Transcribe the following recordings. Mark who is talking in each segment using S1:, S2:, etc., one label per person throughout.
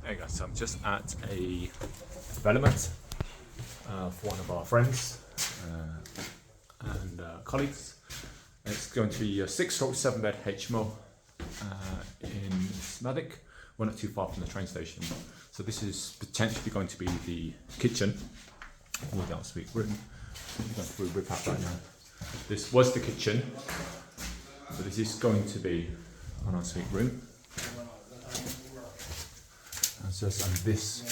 S1: Hey guys, so I'm just at a development for one of our friends and colleagues. It's going to be a 6/7 bed HMO in Smethwick. We're not too far from the train station. So this is potentially going to be the kitchen or the ensuite room. I'm going through whip out right now. This was the kitchen, so this is going to be an ensuite room. And this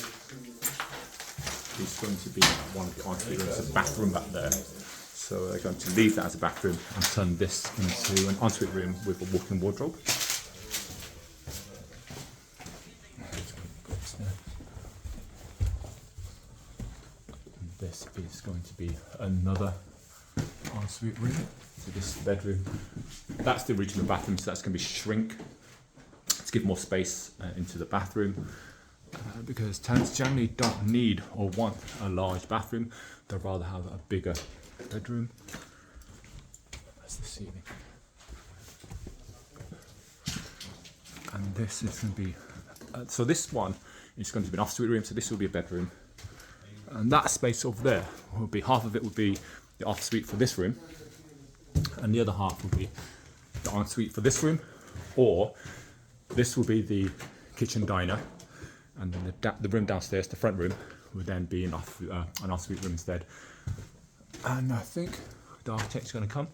S1: is going to be one of the ensuite rooms, a bathroom back there. So they're going to leave that as a bathroom and turn this into an ensuite room with a walk-in wardrobe. And this is going to be another ensuite room. So this bedroom, that's the original bathroom, so that's going to be shrink to give more space into the bathroom. Because tenants generally don't need or want a large bathroom, they'd rather have a bigger bedroom. That's the ceiling. And this is going to be, so this one is going to be an ensuite room, so this will be a bedroom. And that space over there will be, half of it will be the ensuite for this room, and the other half will be the ensuite for this room, or this will be the kitchen diner. And then the room downstairs, the front room, would then be an ensuite room instead. And I think the architect's going to come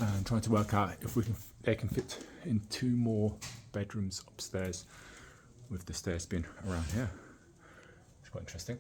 S1: and try to work out if they can fit in 2 more bedrooms upstairs, with the stairs being around here. It's quite interesting.